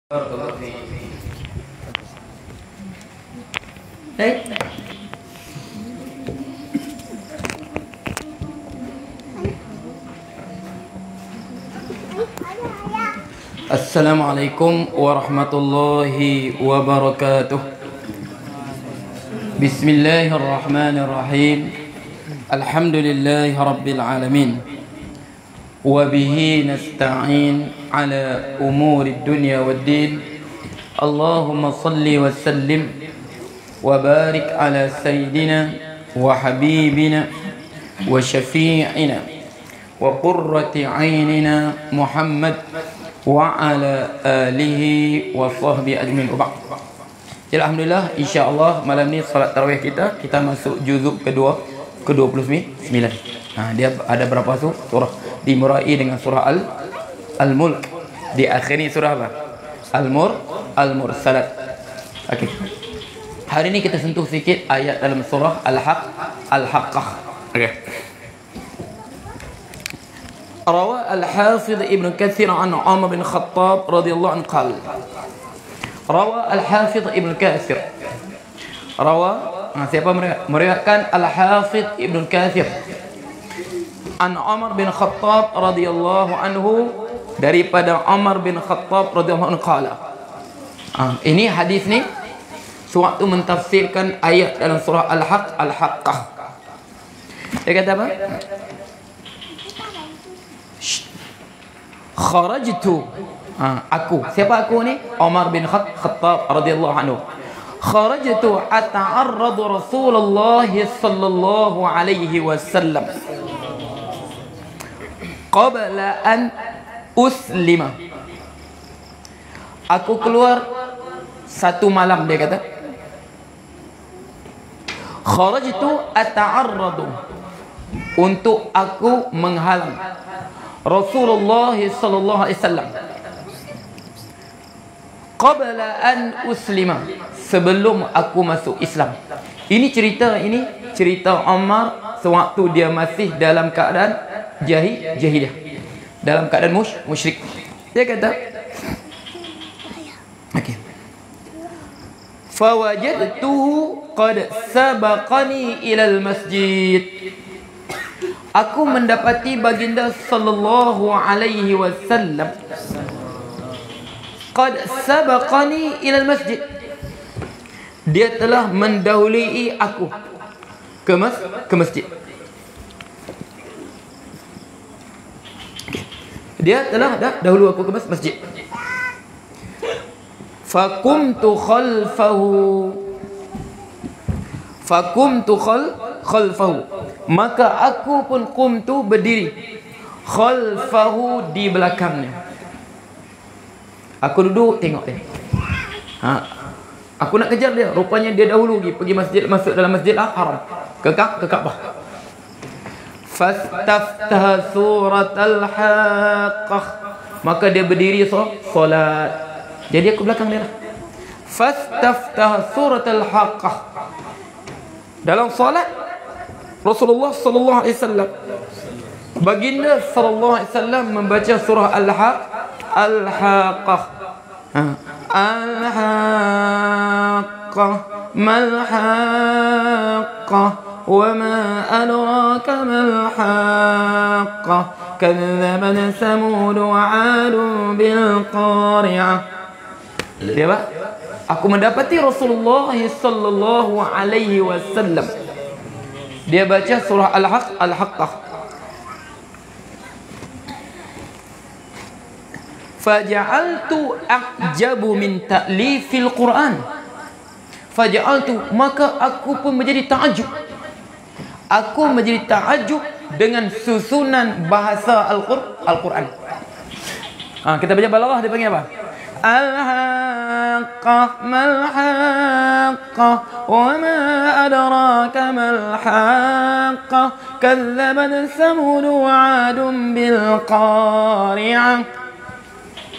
Barakallahu fiik. Baik. Assalamualaikum warahmatullahi wabarakatuh. Bismillahirrahmanirrahim. Alhamdulillahi rabbil alamin. وبه نستعين على أمور الدنيا والدين اللهم صل وسلم وبارك على سيدنا وحبيبنا وشفيعنا وقرة عيننا محمد وعلى آله وصحبه أجمعين. Jadi alhamdulillah, insya-Allah malam ni salat tarawih kita masuk juzuk ke-29. Dia ada berapa surah? Dimulai dengan surah Al-Mulk. Diakhiri surah apa? Al-Mursalat. Okey. Hari ini kita sentuh sikit ayat dalam surah Al-Haqqah. Okey. Rawa Al-Hafidh Ibn Katsir an Umar bin Khattab radhiyallahu anhu qala. Rawa Al-Hafidh Ibn Katsir. Siapa meriwayatkan? Al-Hafidh Ibn Katsir an Umar bin Khattab radhiyallahu anhu, daripada Umar bin Khattab radhiyallahu anhu qala. Ini hadis ni sewaktu mentafsirkan ayat dalam surah Al-Haqqah. Dia kata apa? Kharajtu, aku. Siapa aku ni? Umar bin Khattab radhiyallahu anhu. Kharajtu ata'arradu Rasulullah sallallahu alaihi wasallam qabla an uslima. Aku keluar satu malam, dia kata. Kharajtu ata'arradu, untuk aku menghalang Rasulullah sallallahu alaihi wasallam qabla an uslima, sebelum aku masuk Islam. Ini cerita Umar sewaktu dia masih dalam keadaan jahiliyah, dalam keadaan musyrik. Dia kata, okey, fawajadtuhu qad sabaqani ila al-masjid. Aku mendapati baginda sallallahu alaihi wasallam qad sabaqani ila al-masjid, dia telah mendahului aku ke masjid. Dia telah dahulu aku ke masjid. Fakumtu khalfahu, maka aku pun kumtu berdiri khalfahu, di belakangnya. Aku duduk tengok dia. Aku nak kejar dia, rupanya dia dahulu pergi masjid, masuk dalam Masjid Al-Haram, ke Kaabah. Fastaftaha suratal Haqqah, maka dia berdiri solat. Jadi aku belakang dia lah. Fastaftaha suratal Haqqah, dalam solat Rasulullah sallallahu alaihi wasallam, baginda sallallahu alaihi wasallam membaca surah Al-Haqqah. Al-Haqqah mal Haqqah wa ma adraka mal Haqqah kadzabat Samud wa 'Ad bil qari'ah. Dia apa? Aku mendapati Rasulullah sallallahu alaihi wasallam, dia baca surah Al-Haqqah. Faja'altu a'jabu min ta'lifil Quran. Faja'altu, maka aku pun menjadi ta'ajub. Aku menjadi ta'ajub dengan susunan bahasa Al-Quran. Kita baca balaghah, dia panggil apa? Al-Haqqah mal Haqqah wa ma adraka mal Haqqah kadzabat Samud wa 'Ad bil qari'ah.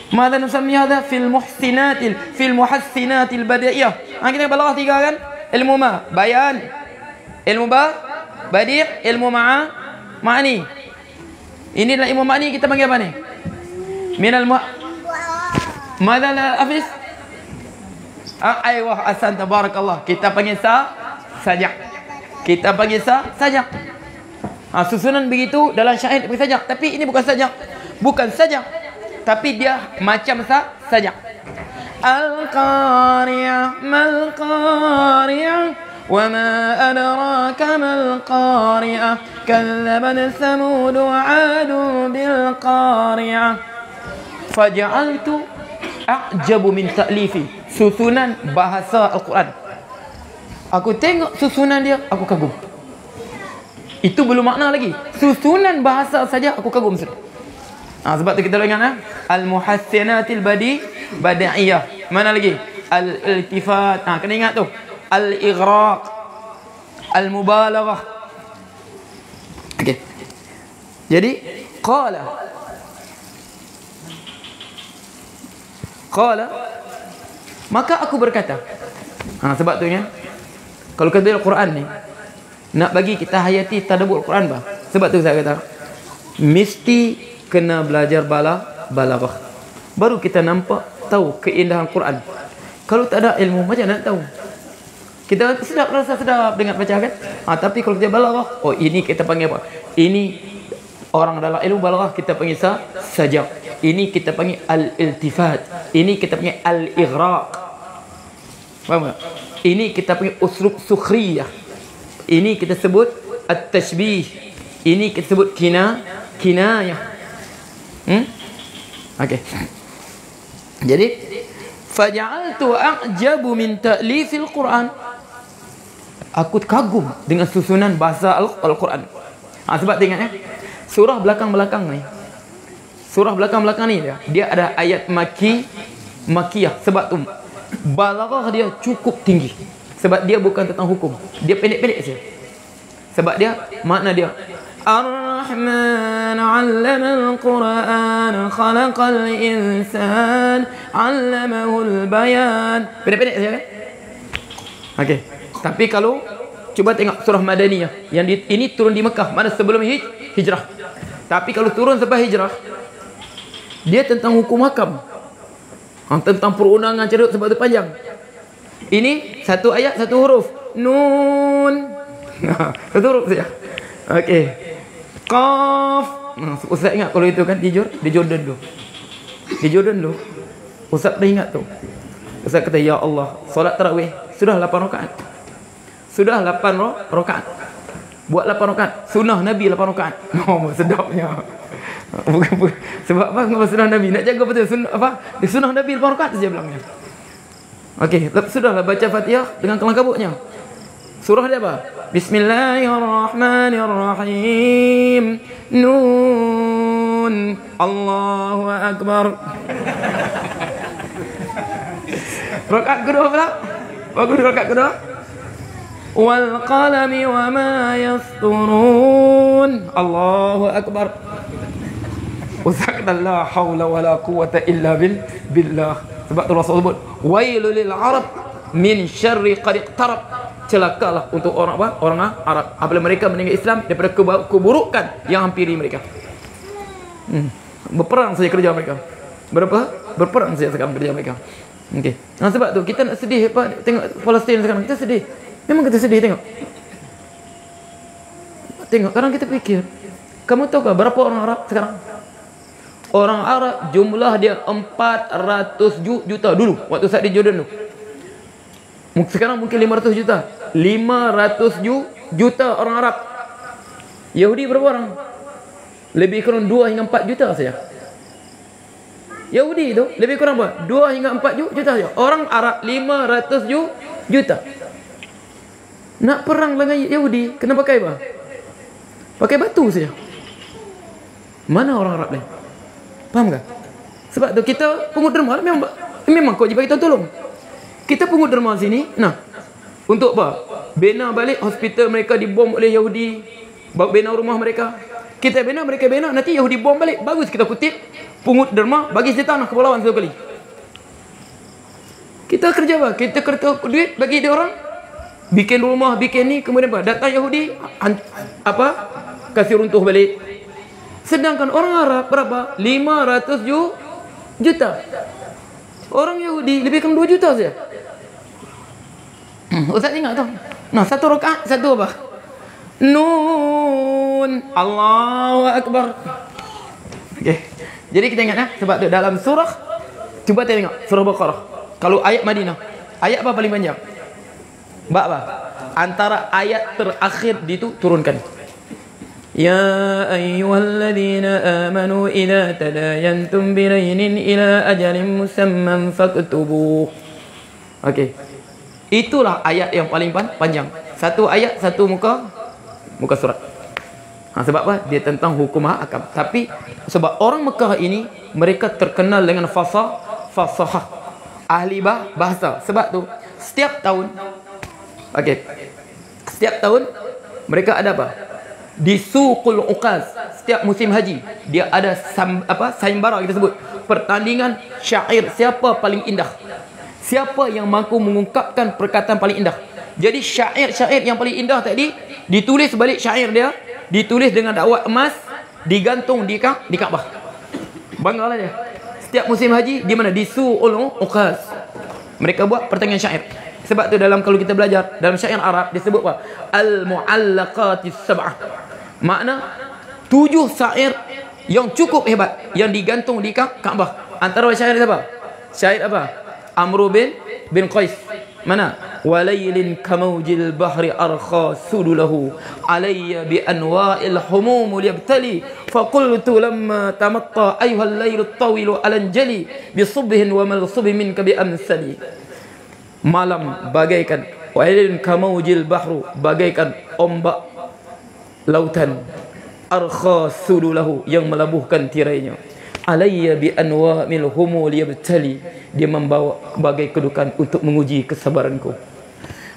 Mada nusammi hadha fil muhassinat al-badi'iyah. Kita balaghah tiga kan? Ilmu bayan, ilmu badi', ilmu ma'ani. Inilah ilmu ma'ani, kita panggil apa ni? Minal Mada la Hafiz? Aywa Hasan, tabarakallah. Kita panggil sajak. Kita panggil sajak. Susunan begitu dalam syair panggil sajak. Tapi ini bukan sajak. Bukan sajak. Tapi dia macam sajak. Al-Qari'ah, mal-Qari'ah, wa ma adraka mal-Qari'ah, kallabat Thamud wa 'Adun bil-Qari'ah. Faja'altu a'jabu min ta'lifi. Susunan bahasa Al-Quran. Aku tengok susunan dia, aku kagum. Itu belum makna lagi. Susunan bahasa saja aku kagum sudah. Sebab tu kita ingat al-muhassinatil badi'iyah. Mana lagi? Al-iltifat. Kena ingat tu. Al-ighraq, al-mubalaghah. Okey. Jadi qala maka aku berkata. Sebab tu ya. Kalau kita Al-Quran ni nak bagi kita hayati tadabbur Al-Quran bah. Sebab tu saya kata mesti kena belajar balaghah. Baru kita nampak tahu keindahan Quran. Kalau tak ada ilmu macam nak tahu? Kita rasa sedap dengar baca kan? Tapi kalau kita balaghah, oh ini kita panggil apa? Ini orang dalam ilmu balaghah kita panggil sajak. Ini kita panggil al-iltifat. Ini kita panggil al-ighraq. Faham tak? Ini kita panggil uslub sukhriyah. Ini kita sebut at-tashbih. Ini kita sebut kinayah. Okey. Jadi faja'altu a'jabu min ta'lifil Quran. Aku kagum dengan susunan bahasa Al-Quran. Sebab tengok surah belakang-belakang ni. Surah belakang-belakang ni dia ada ayat makiyah. Sebab tu balaghah dia cukup tinggi. Sebab dia bukan tentang hukum. Dia pendek-pendek saja. Sebab dia makna dia Ar-Rahman 'allama al-Quran, khalaqal insan, 'allamahul bayan. Pendek-pendek saja kan? Okey. Tapi kalau cuba tengok surah Madaniyah yang ini turun di Mekah, mana sebelum hijrah. Tapi kalau turun sampai hijrah, dia tentang hukum hakam. Tentang perundangan cerita, sebab itu panjang. Ini satu ayat satu huruf. Nun. Satu huruf saja. Okey. Qaf. Ustaz ingat kalau itu kan di Jordan tu. Di Jordan tu. Ustaz dah ingat tu. Ustaz kata, ya Allah, solat tarawih sudah 8 rakaat. Sudah 8 rakaat. Buat 8 rakaat. Sunnah Nabi 8 rakaat. Oh, sedapnya. Bukan. Sebab apa? Sunnah Nabi. Nak jaga betul sunnah apa? Di sunnah Nabi 8 rakaat saja bilangnya. Okey, sudahlah baca Fatihah dengan kelang kabutnya. Surah dia apa? Bismillahirrahmanirrahim. Nun. Allahu akbar. Rakaat kedua pula. Bagus rakaat kedua. Wal qalami wa ma yasturun. Allahu akbar. Usakta la haula wala quwwata illa billah. Sebab tu Rasul sebut, wailul lil arab min syarri qad iqtarab. Celakalah untuk orang apa? Orang Arab apabila mereka meninggal Islam daripada keburukan yang hampiri mereka. Berperang saja kerja mereka. Berperang saja sekarang kerja mereka. Okey. Sebab tu kita nak sedih apa tengok Palestin sekarang, kita sedih. Memang kita sedih tengok. Tengok sekarang kita fikir. Kamu tahu berapa orang Arab sekarang? Orang Arab jumlah dia 400 juta dulu waktu saat di Jordan tu. Sekarang mungkin 500 juta. 500 juta orang Arab. Yahudi berapa orang? Lebih kurang 2 hingga 4 juta saja. Yahudi itu lebih kurang berapa? 2 hingga 4 juta saja. Orang Arab 500 juta. Nak perang dengan Yahudi kena pakai apa? Pakai batu saja. Mana orang Arab ni? Faham tak? Sebab tu kita pungut derma memang kewajipan kita tolong. Kita pungut derma sini, untuk apa? Bina balik hospital mereka dibom oleh Yahudi, bina rumah mereka. Kita bina, mereka bina, nanti Yahudi bom balik. Bagus kita kutip, pungut derma, bagi setan ke Kepulauan satu kali. Kita kerja apa? Kita kerja duit bagi dia orang, bikin rumah, bikin ni, kemudian apa? Datang Yahudi, kasih runtuh balik. Sedangkan orang Arab berapa? 500 juta. Orang Yahudi lebih kurang 2 juta saja. Ustaz ingat tu. Nah, 1 rakaat, 1 apa? Nun. Allahu Akbar. Okey. Jadi kita ingat sebab tu dalam surah, cuba tengok surah Baqarah. Kalau ayat Madinah, ayat apa paling panjang? Apa? Antara ayat terakhir diturunkan. Ya ayyuhalladzina amanu idza tadayantum bidainin ila ajalin musamman faktubuh. Okey. Itulah ayat yang paling panjang. 1 ayat 1 muka surat. Sebab apa? Dia tentang hukum hakam. Tapi sebab orang Mekah ini mereka terkenal dengan fasahah, ahli bahasa. Sebab tu setiap tahun, setiap tahun mereka ada apa? Di Suqul Uqaz, setiap musim haji dia ada sayembara, kita sebut pertandingan syair, siapa paling indah, siapa yang mampu mengungkapkan perkataan paling indah. Jadi syair-syair yang paling indah tadi ditulis balik syair dia, ditulis dengan dakwah emas, digantung di Kaabah. Banggalah dia. Setiap musim haji di mana? Di Suqul Uqaz. Mereka buat pertandingan syair. Sebab tu dalam, kalau kita belajar dalam syair Arab disebut apa? Al-mu'allaqatis sab'ah. Makna 7 syair yang cukup hebat yang digantung di Kaabah. Antara syair siapa? Syair apa? Amr bin Qais. Mana? Walailin kamaujil bahri arkha sudulahu alayya bi anwa'il humum liyabtali faqultu lamma tamatta ayuhal layl at-tawil alanjali bi subhin wa mal subhi minka bi amsali. Malam bagaikan walailin kamaujil bahru, bagaikan ombak lautan, arkha sudulahu, yang melabuhkan tirainya, alayya bi anwa'il humum liyabtali, dia membawa bagai kedukan untuk menguji kesabaranku.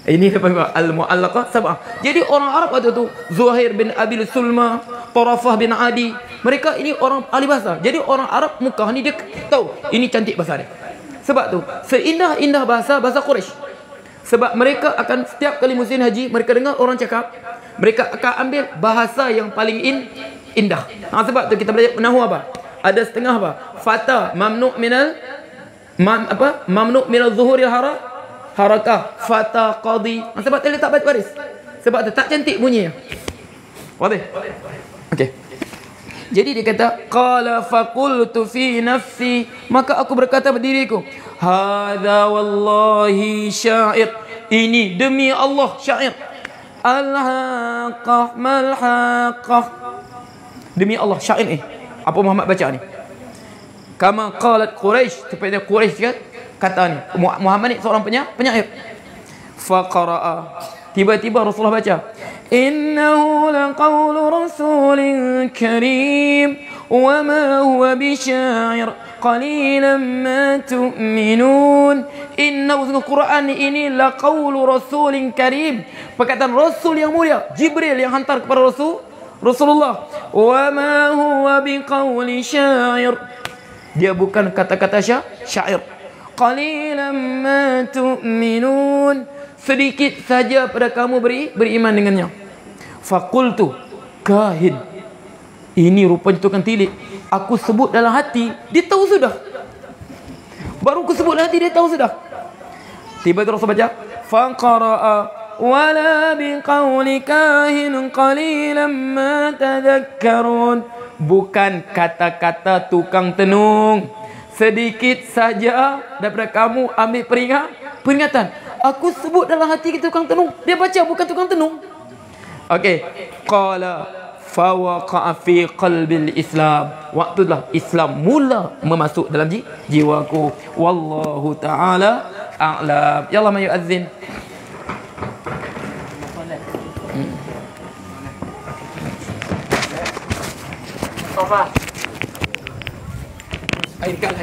Ini apa? Al-mu'allaqah sab'ah. Jadi orang Arab waktu itu, Zuhair bin Abil Sulma, Tarafah bin Adi, mereka ini orang ahli bahasa. Jadi orang Arab Mekah ni dia tahu ini cantik bahasa dia. Sebab tu seindah-indah bahasa Quraisy. Sebab mereka akan setiap kali musim haji mereka dengar orang cakap, mereka akan ambil bahasa yang paling indah. Sebab tu kita belajar nahwu apa? Ada setengah apa? Fata mamnu' minal mamnu' minal zuhuril harakah, fata qadi. Sebab tu dia tak baca baris. Sebab tu tak cantik bunyinya. Wadih? Okey. Jadi dia kata qala faqultu fi nafsi, maka aku berkata pada diriku, hadza wallahi syair, ini demi Allah syair. Al-haqqah mal-haqqah, demi Allah syair ni. Apa Muhammad baca ni? Kama qalat Quraisy, seperti Quraisy kata ni. Muhammad ni seorang penyair. Faqara'a, tiba-tiba Rasulullah baca, innahu laqawlu rasulin karim wa ma huwa bisyair qalilan ma tu'minun. Innahu, sungguh Quran ini laqawlu rasulin karim, perkataan Rasul yang mulia, Jibril yang hantar kepada Rasulullah. Wa ma huwa biqawli syair, dia bukan kata-kata syair. Qalilan ma tu'minun, sedikit saja pada kamu beriman dengannya. Faqultu, kahin, ini rupanya tukang tilik. Aku sebut dalam hati, dia tahu sudah. Baru aku sebut dalam hati, dia tahu sudah. Tiba-tiba Rasul baca, faqara'a wala biqawli kahin qalilan ma tadhakkarun, bukan kata-kata tukang tenung. Sedikit saja daripada kamu ambil peringatan. Aku sebut dalam hati kita tukang tenung, dia baca bukan tukang tenung. Okey. Qala fawaqa'a fi qalbil Islam, waktulah Islam mula memasuk dalam jiwaku. Wallahu ta'ala a'lam. Ya Allah, mayu azin. Sofa. Ayo, dekat.